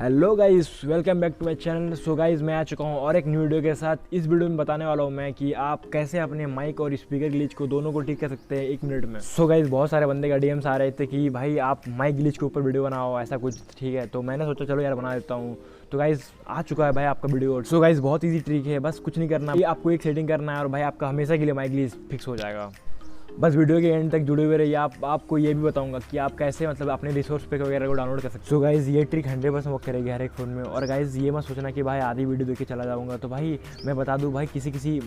Hello guys, welcome back to my channel. So guys, मैं आ चुका हूँ और एक न्यू वीडियो के साथ। इस वीडियो में बताने वाला हूँ मैं कि आप कैसे अपने माइक और स्पीकर ग्लिच को दोनों को ठीक कर सकते हैं 1 मिनट में। सो गाइस, बहुत सारे बंदे का डीएम्स आ रहे थे कि भाई आप माइक ग्लिच के ऊपर वीडियो बनाओ, ऐसा कुछ। ठीक है, तो मैंने सोचा चलो यार बना देता हूँ। तो गाइस आ चुका है भाई आपका वीडियो। सो गाइस, बहुत ईजी ट्रिक है, बस कुछ नहीं करना, ये आपको एक सेटिंग करना है और भाई आपका हमेशा के लिए माइक ग्लिच फिक्स हो जाएगा। बस वीडियो के एंड तक जुड़े हुए रहिए। आपको ये भी बताऊंगा कि आप कैसे मतलब अपने रिसोर्स पैक वगैरह को डाउनलोड कर सकते हो। सो गाइज़, ये ट्रिक 100% वर्क करेगी हर एक फ़ोन में। और गाइज़ ये मत सोचना कि भाई आधी वीडियो देख के चला जाऊंगा। तो भाई मैं बता दूं, भाई किसी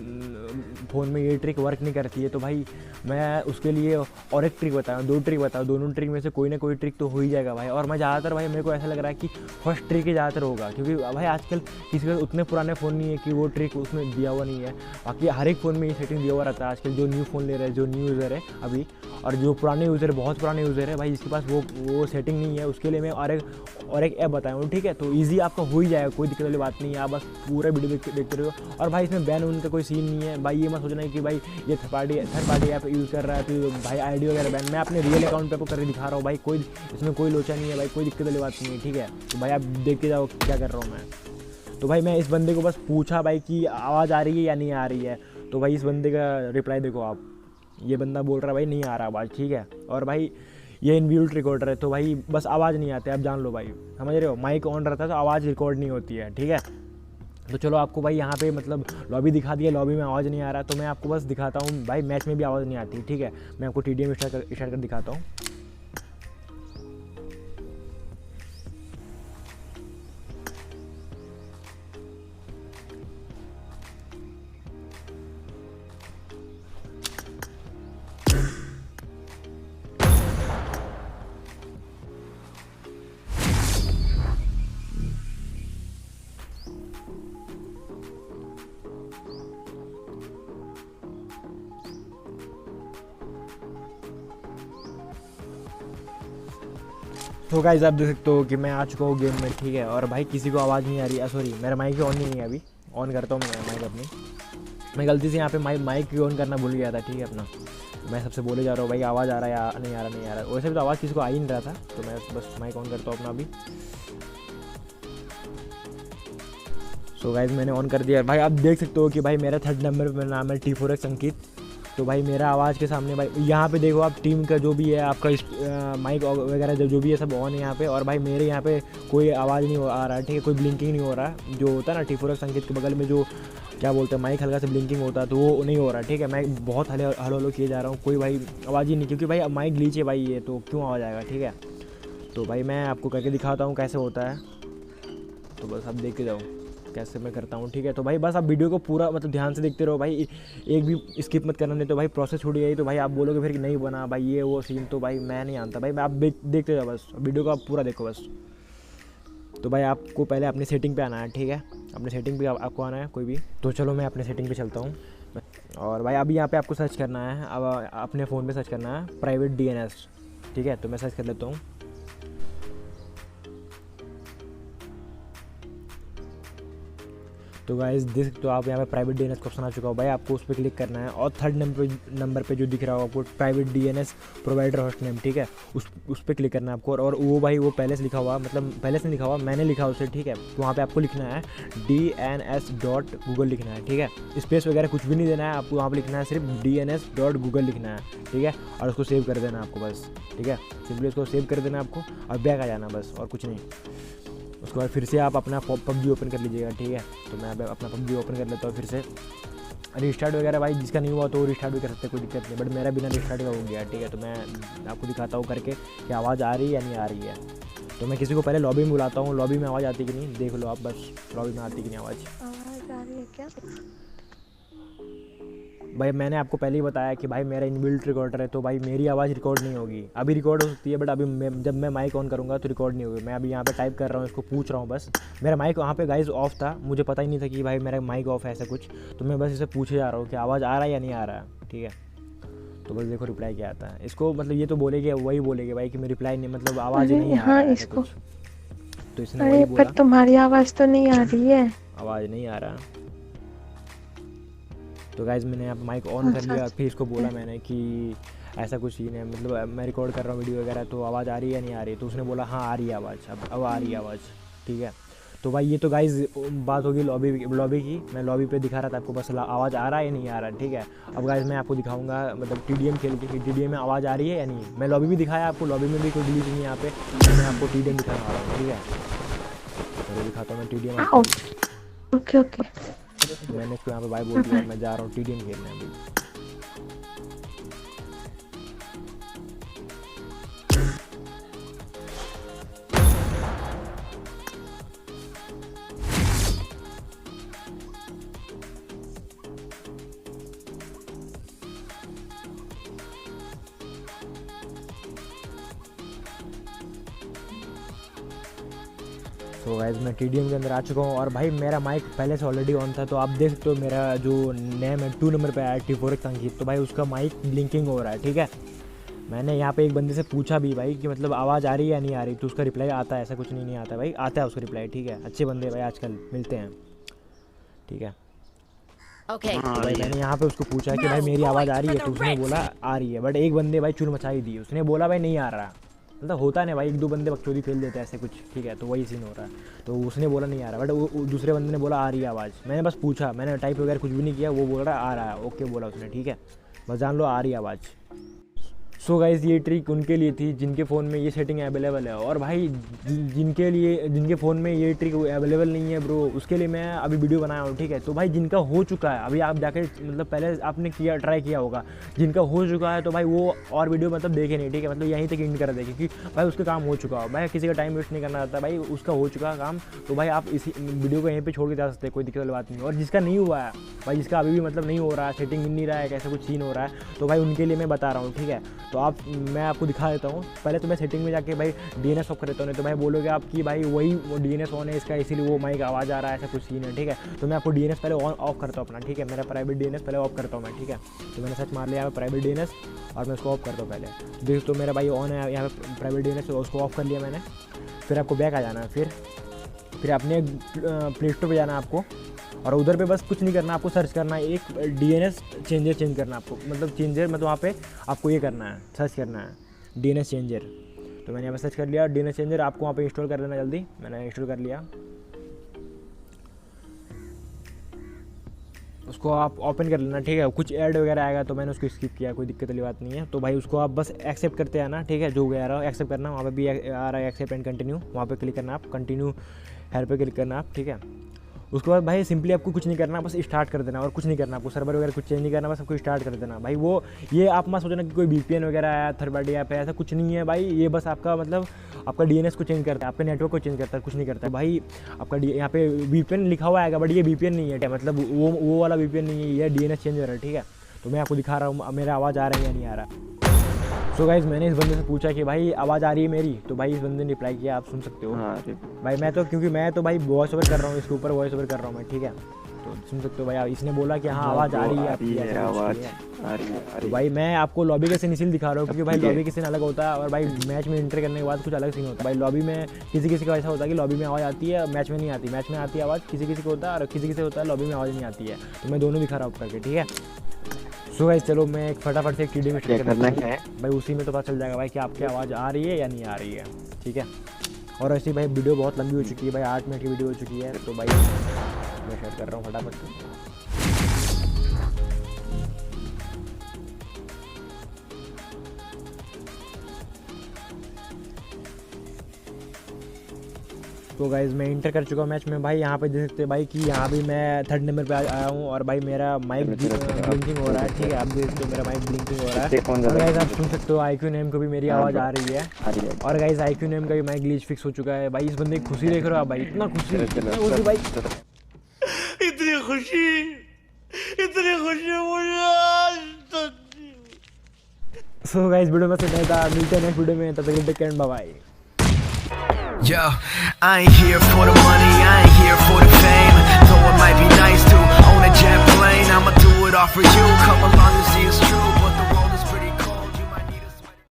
फ़ोन में ये ट्रिक वर्क नहीं करती है। तो भाई मैं उसके लिए और एक ट्रिक बताऊँ, 2 ट्रिक बताऊँ, दोनों ट्रिक में से कोई ना कोई ट्रिक तो हो ही जाएगा भाई। और मैं ज़्यादातर भाई मेरे को ऐसा लग रहा है कि फर्स्ट ट्रिक ही ज़्यादातर होगा, क्योंकि भाई आजकल किसी के उतने पुराने फ़ोन नहीं है कि वो ट्रिक उसमें दिया हुआ नहीं है। बाकी हर एक फ़ोन में ये सेटिंग दिया हुआ रहता है। आजकल जो न्यू फ़ोन ले रहे हैं, जो न्यू यूज़र है अभी, और जो पुराने यूज़र है, बहुत पुराने यूज़र है भाई, जिसके पास वो सेटिंग नहीं है, उसके लिए मैं और एक ऐप बताऊँ। ठीक है, तो ईजी आपका हो ही जाएगा, कोई दिक्कत वाली बात नहीं है। आप बस पूरा वीडियो देखते रहो। और भाई इसमें बैन होने का कोई सीन नहीं है भाई। ये मत सोचना है कि भाई ये थर्ड पार्टी ऐप यूज़ कर रहा है तो भाई आईडी वगैरह बैन। मैं अपने रियल अकाउंट पे आपको करके दिखा रहा हूँ भाई, कोई इसमें कोई लोचा नहीं है भाई, कोई दिक्कत वाली बात नहीं है। ठीक है, तो भाई आप देखते जाओ क्या कर रहा हूँ मैं। तो भाई मैं इस बंदे को बस पूछा भाई कि आवाज़ आ रही है या नहीं आ रही है। तो भाई इस बंदे का रिप्लाई देखो आप। ये बंदा बोल रहा है भाई नहीं आ रहा आवाज़। ठीक है, और भाई ये इनबिल्ट रिकॉर्डर है, तो भाई बस आवाज़ नहीं आती, आप जान लो भाई, समझ रहे हो। माइक ऑन रहता है तो आवाज़ रिकॉर्ड नहीं होती है। ठीक है, तो चलो आपको भाई यहाँ पे मतलब लॉबी दिखा दिया, लॉबी में आवाज़ नहीं आ रहा, तो मैं आपको बस दिखाता हूँ भाई मैच में भी आवाज़ नहीं आती। ठीक है, मैं आपको TDM स्टार्ट कर दिखाता हूँ। तो गाइस आप देख सकते हो कि मैं आ चुका हूँ गेम में। ठीक है, और भाई किसी को आवाज़ नहीं आ रही है। सॉरी, मेरा माइक ऑन नहीं है अभी। ऑन करता हूँ मैं माइक अपनी। मैं गलती से यहाँ पे माइक ऑन करना भूल गया था। ठीक है, अपना मैं सबसे बोले जा रहा हूँ भाई आवाज़ आ रहा है या नहीं आ रहा, नहीं आ रहा। वैसे भी तो आवाज़ किसी को आ ही नहीं रहा था, तो मैं बस माइक ऑन करता हूँ अपना अभी। सो गाइस मैंने ऑन कर दिया भाई। आप देख सकते हो कि भाई मेरा 3rd नंबर पर नाम है T4X अंकित। तो भाई मेरा आवाज़ के सामने भाई यहाँ पे देखो आप, टीम का जो भी है आपका माइक वगैरह जो भी है सब ऑन है यहाँ पे। और भाई मेरे यहाँ पे कोई आवाज़ नहीं आ रहा है। ठीक है, कोई ब्लिंकिंग नहीं हो रहा है। जो होता है ना T4X अंकित के बगल में जो क्या बोलते हैं माइक हल्का से ब्लिंकिंग होता है, तो वो नहीं हो रहा है। ठीक है, मैं बहुत हलो किए जा रहा हूँ, कोई भाई आवाज़ ही नहीं, क्योंकि भाई माइक ग्लिच है भाई ये, तो क्यों आवाज़ आएगा। ठीक है, तो भाई मैं आपको करके दिखाता हूँ कैसे होता है, तो बस आप देखते जाओ कैसे मैं करता हूँ। ठीक है, तो भाई बस आप वीडियो को पूरा मतलब ध्यान से देखते रहो भाई, एक भी स्किप मत करना, नहीं तो भाई प्रोसेस छूट गई तो भाई आप बोलोगे फिर कि नहीं बना भाई ये वो सीन, तो भाई मैं नहीं जानता भाई। मैं आप देखते जाओ, बस वीडियो को आप पूरा देखो बस। तो भाई आपको पहले अपनी सेटिंग पे आना है। ठीक है, अपने सेटिंग पे आपको आना है कोई भी। तो चलो मैं अपने सेटिंग पे चलता हूँ। और भाई अभी यहाँ पे आपको सर्च करना है, अब अपने फ़ोन पे सर्च करना है प्राइवेट DNS। ठीक है, तो मैं सर्च कर लेता हूँ। तो गाइस देख सकते हो आप यहाँ पे प्राइवेट DNS का ऑप्शन आ चुका हो भाई, आपको उस पर क्लिक करना है। और 3rd नंबर पे जो दिख रहा हो आपको private DNS provider host name. ठीक है, उस पर क्लिक करना है आपको। और वो भाई वो पहले से लिखा हुआ, मतलब पहले से लिखा हुआ, मैंने लिखा उसे। ठीक है, तो वहाँ पे आपको लिखना है DNS.google लिखना है। ठीक है, स्पेस वगैरह कुछ भी नहीं देना है आपको, वहाँ पर लिखना है सिर्फ DNS.google लिखना है। ठीक है, और उसको सेव कर देना है आपको बस। ठीक है, सिंपली उसको सेव कर देना है आपको और बैक आ जाना बस, और कुछ नहीं। उसके बाद फिर से आप अपना PUBG ओपन कर लीजिएगा। ठीक है, तो मैं अपना PUBG ओपन कर लेता हूँ फिर से। रिस्टार्ट वगैरह भाई जिसका नहीं हुआ तो वो रिस्टार्ट भी कर सकते, कोई दिक्कत नहीं, बट मेरा बिना रिस्टार्ट का हो गया। ठीक है, तो मैं आपको दिखाता हूँ करके कि आवाज़ आ रही है या नहीं आ रही है। तो मैं किसी को पहले लॉबी में बुलाता हूँ, लॉबी में आवाज़ आती कि नहीं देख लो आप बस, लॉबी में आती कि नहीं आवाज़ आ रही है क्या? भाई मैंने आपको पहले ही बताया कि भाई मेरा इनबिल्ट रिकॉर्डर है, तो भाई मेरी आवाज़ रिकॉर्ड नहीं होगी। अभी रिकॉर्ड हो सकती है, बट अभी जब मैं माइक ऑन करूँगा तो रिकॉर्ड नहीं होगी। मैं अभी यहाँ पे टाइप कर रहा हूँ, इसको पूछ रहा हूँ बस। मेरा माइक वहाँ पे गाइस ऑफ था, मुझे पता ही नहीं था कि भाई मेरा माइक ऑफ है ऐसा कुछ। तो मैं बस इसे पूछे जा रहा हूँ कि आवाज़ आ रहा है या नहीं आ रहा है। ठीक है, तो बस देखो रिप्लाई क्या आता है। इसको मतलब ये तो बोलेगे, वही बोलेगे भाई कि मेरी रिप्लाई नहीं, मतलब आवाज़ ही नहीं आ रहा है इसको कुछ। तो इसने वही बोला, पर तुम्हारी आवाज़ तो नहीं आ रही है। आवाज़ नहीं आ रहा। तो गाइज़ मैंने यहाँ माइक ऑन कर लिया, फिर इसको बोला मैंने कि ऐसा कुछ सीन है, मतलब मैं रिकॉर्ड कर रहा हूँ वीडियो वगैरह, तो आवाज़ आ रही है या नहीं आ रही है। तो उसने बोला हाँ आ रही है आवाज़, अब आ रही है आवाज़। ठीक है। तो भाई ये तो गाइस बात होगी लॉबी की। मैं लॉबी पे दिखा रहा था आपको, बस आवाज़ आ रहा है या नहीं आ रहा है, ठीक है। अब गाइस मैं आपको दिखाऊंगा मतलब TDM खेल के कि TDM में आवाज़ आ रही है या नहीं। मैं लॉबी भी दिखाया आपको, लॉबी में भी कोई डिलीट नहीं है यहाँ पे। मैं आपको TDM दिखाने वाला हूँ, ठीक है। चलो दिखाता हूँ मैं TDM। Okay okay. मैंने इसको यहाँ पे भाई बोल दिया मैं जा रहा हूँ TDM खेलने अभी। तो गाइस मैं TDM के अंदर आ चुका हूँ और भाई मेरा माइक पहले से ऑलरेडी ऑन था। तो आप देख सकते हो मेरा जो नेम है 2 नंबर पे आया T4X अंकित, तो भाई उसका माइक ब्लिंकिंग हो रहा है, ठीक है। मैंने यहाँ पे एक बंदे से पूछा भी भाई कि मतलब आवाज़ आ रही है या नहीं आ रही, तो उसका रिप्लाई आता है, ऐसा कुछ नहीं आता भाई, आता है उसका रिप्लाई, ठीक है। अच्छे बंदे भाई आजकल मिलते हैं, ठीक है। Okay. तो भाई मैंने यहाँ पे उसको पूछा कि भाई मेरी आवाज़ आ रही है, तो उसने बोला आ रही है। बट एक बंदे भाई चुल मचाई दी, उसने बोला भाई नहीं आ रहा। मतलब होता नहीं भाई, 1-2 बंदे बकचोदी फेल देते हैं ऐसे कुछ, ठीक है। तो वही सीन हो रहा है। तो उसने बोला नहीं आ रहा, बट वो दूसरे बंदे ने बोला आ रही है आवाज़। मैंने बस पूछा, मैंने टाइप वगैरह कुछ भी नहीं किया, वो बोल रहा है आ रहा है, ओके बोला उसने, ठीक है। बस जान लो आ रही है आवाज़। सो गाइस ये ट्रिक उनके लिए थी जिनके फ़ोन में ये सेटिंग अवेलेबल है। और भाई जिनके फ़ोन में ये ट्रिक अवेलेबल नहीं है ब्रो, उसके लिए मैं अभी वीडियो बनाया हूँ, ठीक है। तो भाई जिनका हो चुका है अभी आप जाके मतलब पहले आपने ट्राई किया होगा, जिनका हो चुका है तो भाई वो और वीडियो मतलब देखे नहीं, ठीक है। मतलब यहीं तक एंड कर दे, क्योंकि भाई उसका काम हो चुका हो। भाई किसी का टाइम वेस्ट नहीं करना रहता भाई, उसका हो चुका है काम। तो भाई आप इसी वीडियो को यहीं पर छोड़ के जा सकते हैं, कोई दिक्कत वाली बात नहीं। और जिसका नहीं हुआ है भाई, जिसका अभी भी मतलब नहीं हो रहा है, सेटिंग मिल नहीं रहा है, कैसा कुछ सीन हो रहा है, तो भाई उनके लिए मैं बता रहा हूँ, ठीक है। तो मैं आपको दिखा देता हूँ। पहले तो मैं सेटिंग में जाके भाई DNS ऑफ कर देता हूँ, नहीं तो भाई बोलोगे आप कि भाई वही वो DNS ऑन है इसका, इसीलिए वो माइक आवाज़ आ रहा है, ऐसा कुछ सीन है, ठीक है। तो मैं आपको DNS पहले ऑफ करता हूँ अपना, ठीक है। मेरा प्राइवेट DNS पहले ऑफ करता हूँ मैं, ठीक है। तो मैंने सर्च मार लिया प्राइवेट DNS और मैं उसको ऑफ करता हूँ पहले। देख तो मेरा भाई ऑन है यहाँ पे प्राइवेट DNS, उसको ऑफ कर लिया मैंने। फिर आपको बैक आ जाना है, फिर अपने प्ले स्टोर पर जाना है आपको, और उधर पे बस कुछ नहीं करना, आपको सर्च करना है एक DNS चेंजर चेंज करना आपको, मतलब चेंजर मतलब वहाँ पे आपको ये करना है, सर्च करना है DNS चेंजर। तो मैंने यहाँ पे सर्च कर लिया DNS चेंजर, आपको वहाँ पे इंस्टॉल कर लेना जल्दी। मैंने इंस्टॉल कर लिया, उसको आप ओपन कर लेना, ठीक है। कुछ ऐड वगैरह आएगा तो मैंने उसको स्किप किया, कोई दिक्कत वाली बात नहीं है। तो भाई उसको आप बस एक्सेप्ट करते आना, ठीक है। जो आ रहा है एक्सेप्ट करना, वहाँ पे भी आ रहा है एक्सेप्ट एंड कंटिन्यू, वहाँ पे क्लिक करना, आप कंटिन्यू हेयर पे क्लिक करना आप, ठीक है। उसके बाद भाई सिंपली आपको कुछ नहीं करना, बस स्टार्ट कर देना और कुछ नहीं करना, आपको सर्वर वगैरह कुछ चेंज नहीं करना, बस आपको स्टार्ट कर देना भाई। वो ये आप मत सोचना कि कोई VPN वगैरह आया, थर्ड पार्टी ऐप है, ऐसा कुछ नहीं है भाई। ये बस आपका मतलब आपका DNS को चेंज करता है, आपके नेटवर्क को चेंज करता है, कुछ नहीं करता है भाई। आपका यहाँ पे VPN लिखा हुआ आएगा, बट ये VPN नहीं है, मतलब वो वाला VPN नहीं है, ये DNS चेंजर है, ठीक है। तो मैं आपको दिखा रहा हूँ मेरा आवाज़ आ रहा है या नहीं आ रहा। सो गाइस मैंने इस बंदे से पूछा कि भाई आवाज़ आ रही है मेरी, तो भाई इस बंदे ने रिप्लाई किया, आप सुन सकते हो। हाँ भाई मैं तो क्योंकि मैं तो भाई वॉइस ओवर कर रहा हूँ, इसके ऊपर वॉइस ओवर कर रहा हूँ मैं, ठीक है। तो सुन सकते हो भाई, इसने बोला कि हाँ आवाज़ आ रही है आपकी, ऐसा कुछ है। तो भाई मैं आपको लॉबी का सीन इसीलिए दिखा रहा हूँ क्योंकि भाई लॉबी का सीन अलग होता है और भाई मैच में एंटर करने के बाद कुछ अलग सीन होता है। भाई लॉबी में किसी का ऐसा होता है कि लॉबी में आवाज़ आती है, मैच में नहीं आती, मैच में आती है आवाज़, किसी को होता है, और किसी होता है लॉबी में आवाज़ नहीं आती है। तो मैं दोनों दिखा रहा हूँ करके, ठीक है। सो गाइस चलो मैं एक फटाफट से एक TDM स्टार्ट करना है भाई, उसी में तो पता चल जाएगा भाई कि आपकी आवाज़ आ रही है या नहीं आ रही है, ठीक है। और ऐसी भाई वीडियो बहुत लंबी हो चुकी है भाई, 8 मिनट की वीडियो हो चुकी है, तो भाई मैं शेयर कर रहा हूँ फटाफट से। तो गाइज़ मैं इंटर कर चुका हूँ मैच में भाई। यहाँ पे देख सकते हैं भाई कि यहाँ भी मैं 3rd नंबर पे आया हूँ और भाई मेरा माइक ब्लिंकिंग हो रहा है, ठीक है। आप देख सकते हो मेरा माइक ब्लिंकिंग हो रहा है। और गाइज़ आप सुन सकते हो IQ नेम को भी मेरी आवाज़ आ रही है। और गाइज़ IQ नेम का भी माइक ग्लिच फिक्स हो चुका है भाई। इस बंदे की खुशी देख रहे हो आप भाई, इतना खुशी भाई, इतनी खुशी मुझे। सो गाइज़ वीडियो में से नहीं था, मिलते हैं नेक्स्ट वीडियो में, तब तक take care, bye bye. Yo, I ain't here for the money, I ain't here for the fame. Though it might be nice to own a jet plane, I'ma do it all for you. Come along and see it's true.